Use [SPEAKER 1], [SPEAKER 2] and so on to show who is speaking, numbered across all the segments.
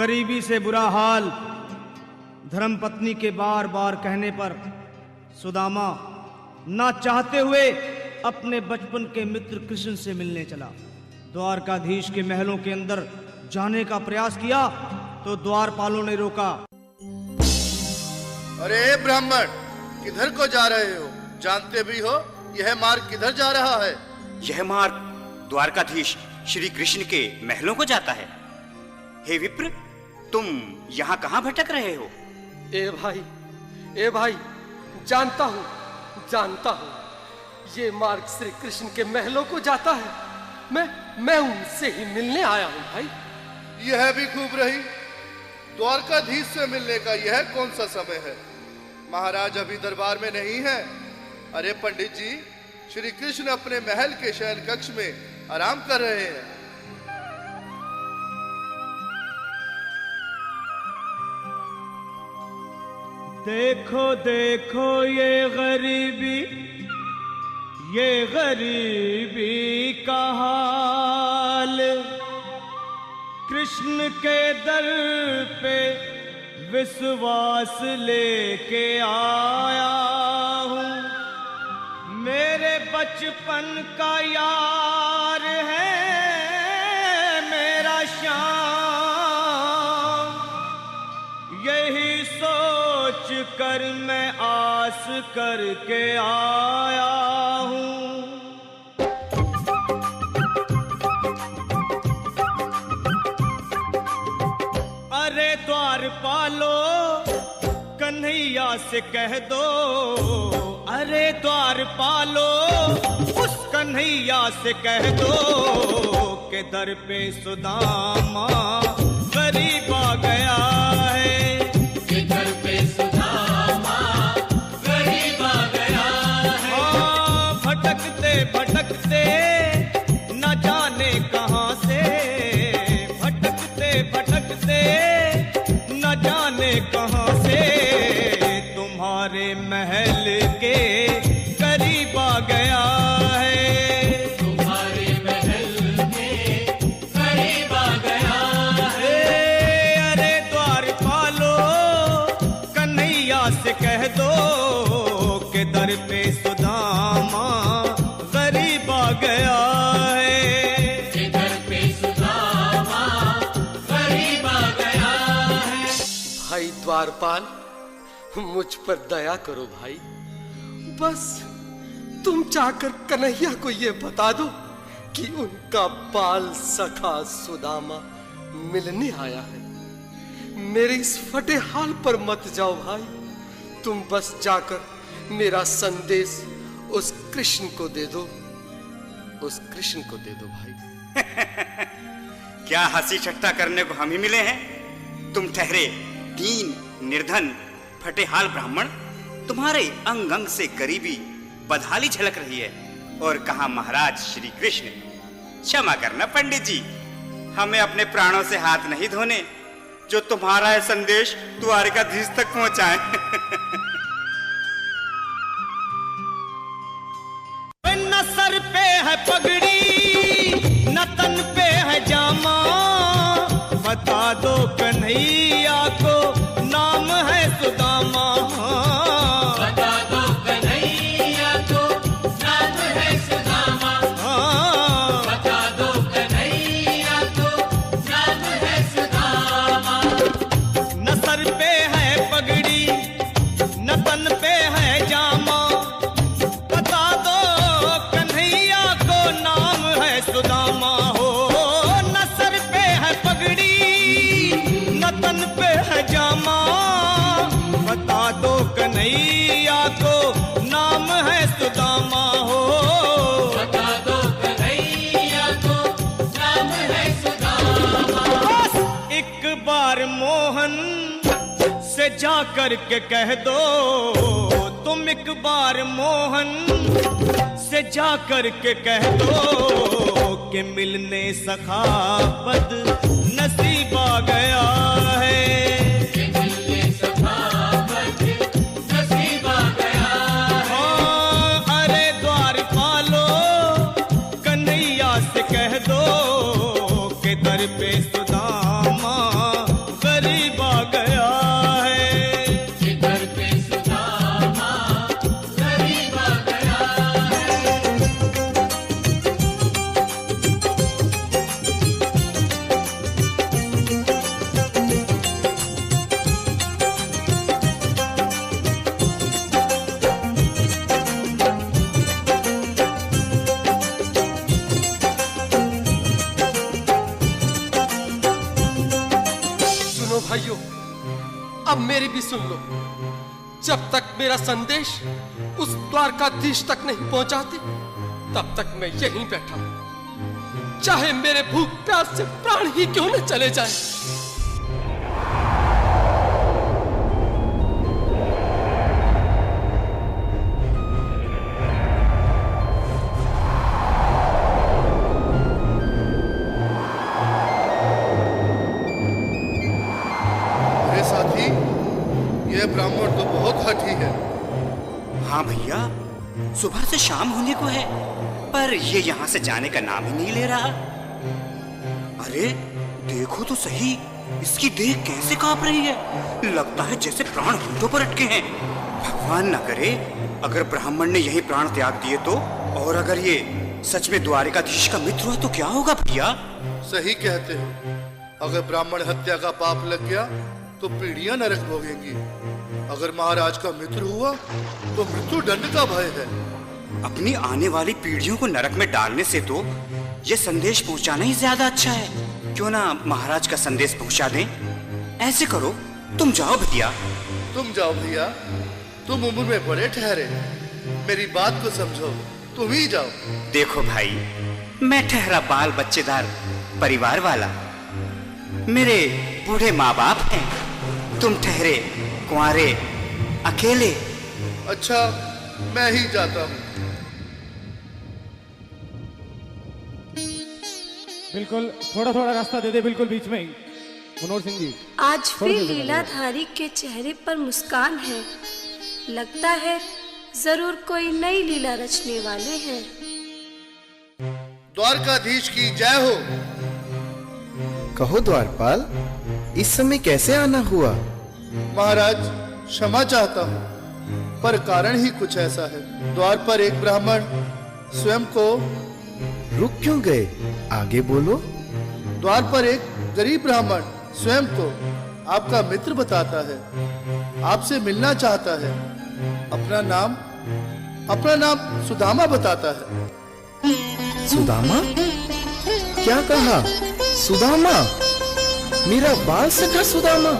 [SPEAKER 1] गरीबी से बुरा हाल धर्मपत्नी के बार बार कहने पर सुदामा ना चाहते हुए अपने बचपन के मित्र कृष्ण से मिलने चला। द्वारकाधीश के महलों के अंदर जाने का प्रयास किया तो द्वारपालों ने रोका।
[SPEAKER 2] अरे ब्राह्मण, किधर को जा रहे हो? जानते भी हो यह मार्ग किधर जा रहा है?
[SPEAKER 3] यह मार्ग द्वारकाधीश श्री कृष्ण के महलों को जाता है। हे विप्र, तुम यहाँ कहाँ भटक रहे हो?
[SPEAKER 4] ए भाई, जानता हूँ ये मार्ग श्री कृष्ण के महलों को जाता है। मैं उनसे ही मिलने आया हूँ भाई।
[SPEAKER 2] यह भी खूब रही। द्वारकाधीश से मिलने का यह कौन सा समय है? महाराज अभी दरबार में नहीं है। अरे पंडित जी, श्री कृष्ण अपने महल के शयन कक्ष में आराम कर रहे हैं।
[SPEAKER 1] देखो देखो ये गरीबी का हाल, कृष्ण के दर पे विश्वास लेके आया हूँ। मेरे बचपन का यार है मेरा श्याम, यही सोच कर मैं आस करके आया हूँ। अरे द्वारपालो, कन्हैया से कह दो, अरे द्वारपालो, उस कन्हैया से कह दो कि दर पे सुदामा गरीब आ गया है।
[SPEAKER 5] कि दर पे सुदामा गरीब आ गया है।
[SPEAKER 1] हाँ, भटकते भटकते न जाने कहाँ से, भटकते भटकते न जाने कहाँ से तुम्हारे महल के करीब आ गया है।
[SPEAKER 5] तुम्हारे महल के करीब आ गया है।
[SPEAKER 1] अरे द्वारपालो, कन्हैया से कह दो कि दर पे सुदामा गरीब आ गया है।
[SPEAKER 5] कि दर पे सुदामा गरीब आ गया है।
[SPEAKER 4] भाई द्वारपाल, मुझ पर दया करो भाई। बस तुम जाकर कन्हैया को ये बता दो कि उनका बाल सखा सुदामा मिलने आया है। मेरे इस फटे हाल पर मत जाओ भाई। तुम बस जाकर मेरा संदेश उस कृष्ण को दे दो, उस कृष्ण को दे दो भाई।
[SPEAKER 3] क्या हंसी ठट्टा करने को हम ही मिले हैं? तुम ठहरे दीन निर्धन फटेहाल ब्राह्मण, तुम्हारे अंग अंग से गरीबी बदहाली झलक रही है। और कहा महाराज श्री कृष्ण। क्षमा करना पंडित जी, हमें अपने प्राणों से हाथ नहीं धोने जो तुम्हारा है संदेश द्वारकाधीश तक पहुंचाए।
[SPEAKER 1] न सर पे है पगड़ी न तन पे है जामा, बता दो कन्हैया को नाम है सुदामा।
[SPEAKER 5] बता दो कन्हैया को नाम है सुदामा। बता दो कन्हैया को नाम है सुदामा।
[SPEAKER 1] न सर पे है पगड़ी न तन पे है जामा, बता दो कन्हैया को नाम है सुदामा। हो न सर पे है पगड़ी न तन पे है जामा, बता दो कन्हैया को नाम है सुदामा। हो
[SPEAKER 5] बता दो कन्हैया को नाम है सुदामा।
[SPEAKER 1] बस एक बार मोहन से जा कर के कह दो, तुम एक बार मोहन से जा कर के कह दो कि मिलने सखा बद नसीब आ गया है।
[SPEAKER 5] कि मिलने सखा बद नसीब आ गया है।
[SPEAKER 1] हाँ, अरे द्वारपालो, कन्हैया से कह दो कि दर पे सुदामा
[SPEAKER 4] अब मेरी भी सुन लो। जब तक मेरा संदेश उस द्वारकाधीश तक नहीं पहुंचाते, तब तक मैं यहीं बैठा हूं, चाहे मेरे भूख प्यास से प्राण ही क्यों न चले जाए।
[SPEAKER 2] ब्राह्मण तो बहुत हठी है।
[SPEAKER 3] हाँ भैया, सुबह से शाम होने को है, पर ये यहाँ से जाने का नाम ही नहीं ले रहा। अरे देखो तो सही, इसकी देह कैसे कांप रही है। लगता है जैसे प्राण होठों पर अटके हैं। भगवान न करे अगर ब्राह्मण ने यही प्राण त्याग दिए तो, और अगर ये सच में द्वारिकाधीश का मित्र हुआ तो क्या होगा भैया?
[SPEAKER 2] सही कहते हो। अगर ब्राह्मण हत्या का पाप लग गया तो पीढ़ियां नरक भोगेंगी। अगर महाराज का मित्र हुआ तो मृत्यु दंड का भय है।
[SPEAKER 3] अपनी आने वाली पीढ़ियों को नरक में डालने से तो ये संदेश पहुंचाना ही ज्यादा अच्छा है। क्यों ना महाराज का संदेश पहुंचा दें। ऐसे करो, तुम जाओ भैया।
[SPEAKER 2] तुम जाओ भैया, तुम उम्र में बड़े ठहरे, मेरी बात को समझो, तुम ही जाओ।
[SPEAKER 3] देखो भाई, मैं ठहरा बाल बच्चेदार परिवार वाला, मेरे बूढ़े माँ बाप हैं, तुम ठहरे कुंवारे अकेले।
[SPEAKER 2] अच्छा, मैं ही जाता हूँ।
[SPEAKER 6] बिल्कुल, थोड़ा थोड़ा रास्ता दे दे, बिल्कुल बीच में ही। मनोहर सिंह जी,
[SPEAKER 7] आज फिर लीलाधारी के चेहरे पर मुस्कान है। लगता है जरूर कोई नई लीला रचने वाले हैं।
[SPEAKER 2] द्वारकाधीश की जय हो।
[SPEAKER 8] कहो द्वारपाल, इस समय कैसे आना हुआ?
[SPEAKER 2] महाराज, क्षमा चाहता हूँ, पर कारण ही कुछ ऐसा है। द्वार पर एक ब्राह्मण स्वयं को।
[SPEAKER 8] रुक क्यों गए? आगे बोलो।
[SPEAKER 2] द्वार पर एक गरीब ब्राह्मण स्वयं को आपका मित्र बताता है, आपसे मिलना चाहता है। अपना नाम सुदामा बताता है।
[SPEAKER 8] सुदामा? क्या कहा? सुदामा? मेरा बाल सखा सुदामा?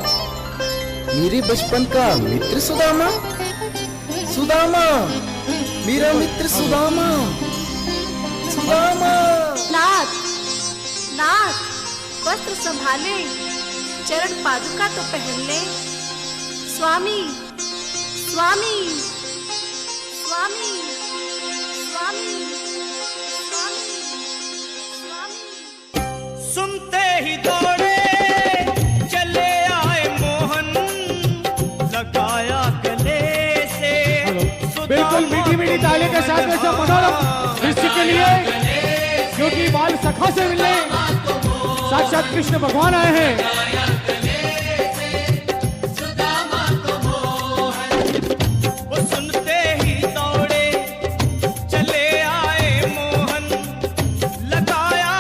[SPEAKER 8] मेरे बचपन का मित्र सुदामा? सुदामा, मेरा मित्र सुदामा। सुदामा।
[SPEAKER 7] नाथ, नाथ, वस्त्र संभाले, चरण पादुका तो पहन ले। स्वामी, स्वामी, स्वामी, स्वामी, स्वामी, स्वामी।
[SPEAKER 1] सुनते ही दौड़े चले आए मोहन, लगाया गले से।
[SPEAKER 6] बिल्कुल मीठी मीठी ताली के साथ में सब मनोरम दृश्य के लिए, क्योंकि बाल सखा से मिलने साक्षात कृष्ण भगवान आए हैं।
[SPEAKER 1] वो सुनते ही दौड़े चले आए मोहन, लगाया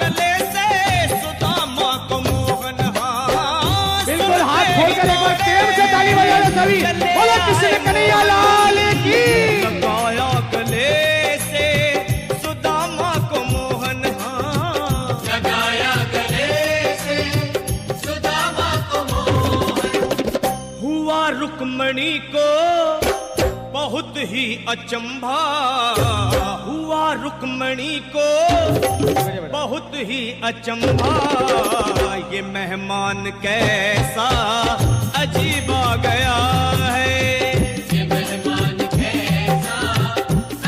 [SPEAKER 1] गले से सुदामा को मोहन। हाँ,
[SPEAKER 6] बिल्कुल, हाथ खोलकर एक बार प्रेम से ताली बजा लो सभी। बोलो कृष्ण कन्हैया लाल की।
[SPEAKER 1] लगाया गले से सुदामा को मोहन। हाँ,
[SPEAKER 5] लगाया गले से सुदामा को मोहन।
[SPEAKER 1] हुआ रुक्मणी को बहुत ही अचंभा, हुआ रुक्मणी को बहुत ही अचंभा। ये मेहमान कैसा अजीब आ गया है।
[SPEAKER 5] ये मेहमान कैसा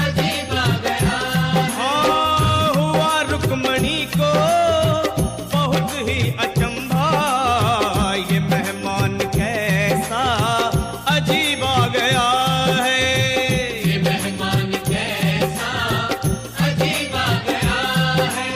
[SPEAKER 5] अजीब आ गया।
[SPEAKER 1] हाँ, हुआ रुक्मणी को बहुत ही अचंभा। ये मेहमान कैसा अजीब आ गया है।
[SPEAKER 5] ये मेहमान कैसा अजीब आ गया है।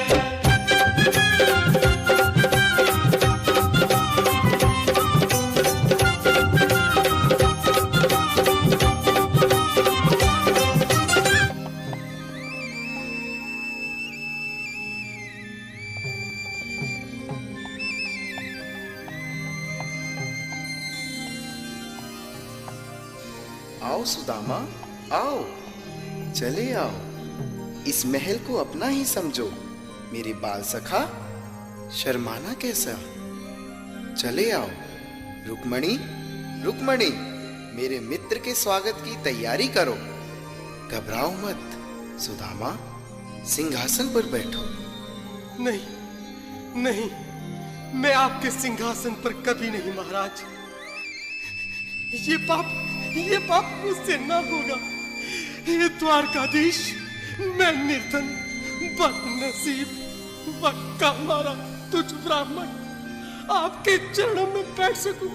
[SPEAKER 8] आओ सुदामा, आओ, चले आओ। इस महल को अपना ही समझो। मेरे बाल सखा, शर्माना कैसा? चले आओ, रुक्मणी, रुक्मणी, मेरे मित्र के स्वागत की तैयारी करो। घबराओ मत। सुदामा, सिंहासन पर बैठो।
[SPEAKER 4] नहीं नहीं, मैं आपके सिंहासन पर कभी नहीं महाराज। ये पाप मुझसे ना होगा। हे द्वारकाधीश, मैं निर्धन, बदनसीब, बक्का मारा तुझ ब्राह्मण आपके चरणों में बैठ सकूं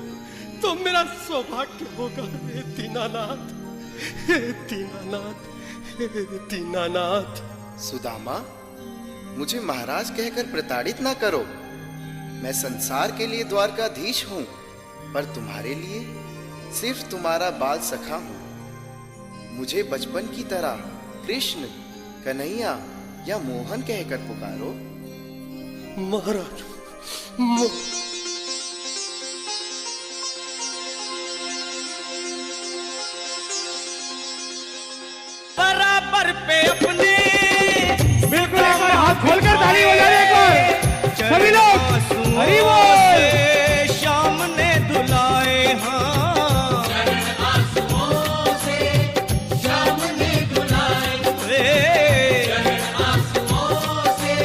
[SPEAKER 4] तो मेरा सौभाग्य होगा। हे दीनानाथ, हे दीनानाथ, हे दीनानाथ।
[SPEAKER 8] सुदामा, मुझे महाराज कहकर प्रताड़ित ना करो। मैं संसार के लिए द्वारकाधीश हूं, पर तुम्हारे लिए सिर्फ तुम्हारा बाल सखा हूं। मुझे बचपन की तरह कृष्ण, कन्हैया या मोहन कहकर पुकारो।
[SPEAKER 4] महाराज,
[SPEAKER 1] बराबर पे अपने
[SPEAKER 6] बिल्कुल एक बार हाथ खोलकर ताली बजाने को सभी लोग। हरि बोल।
[SPEAKER 1] श्याम ने दुलाए हाँ,
[SPEAKER 5] आंसुओं से श्याम ने दुलाए, आंसुओं से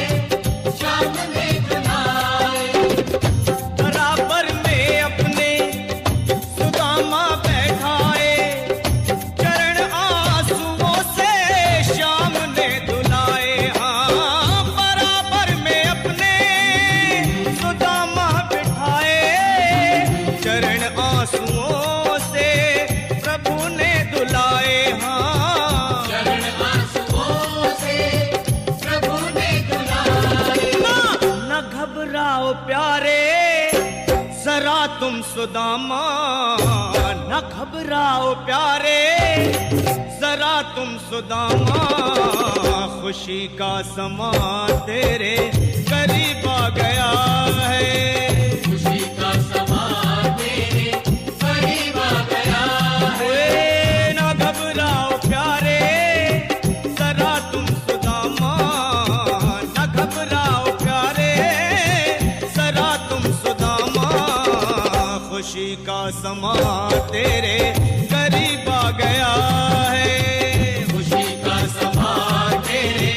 [SPEAKER 5] श्याम ने दुलाए।
[SPEAKER 1] बराबर में अपने सुदामा बैठाए, चरण आंसुओं से श्याम ने दुलाए हाँ। बराबर में अपने सुदामा बिठाए, चरण आंसुओं से प्रभु ने दुलाए हाँ।
[SPEAKER 5] चरण आंसुओं से प्रभु ने दुलाए।
[SPEAKER 1] न घबराओ प्यारे जरा तुम सुदामा, न घबराओ प्यारे जरा तुम सुदामा। खुशी का समा तेरे करीब आ गया है,
[SPEAKER 5] खुशी का समा तेरे करीब आ गया है।
[SPEAKER 1] न घबराओ प्यारे जरा तुम सुदामा, न घबराओ प्यारे जरा तुम सुदामा। खुशी का समा तेरे करीब आ गया है,
[SPEAKER 5] खुशी का समा तेरे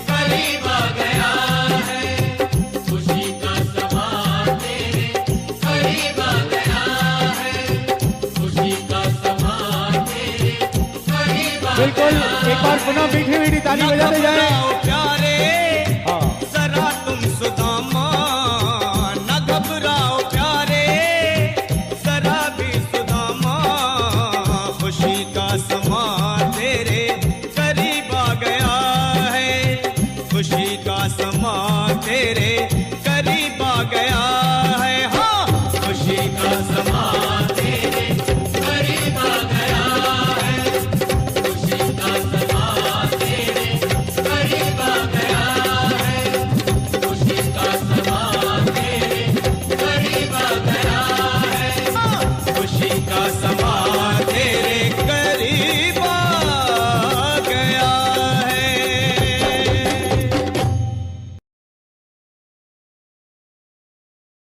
[SPEAKER 5] करीब आ गया है, खुशी का समा तेरे करीब आ गया है, खुशी का समा तेरे करीब आ गया है।
[SPEAKER 6] बिल्कुल एक बार पुनः मीठी मीठी ताली बजाते जाएं।
[SPEAKER 1] प्यारे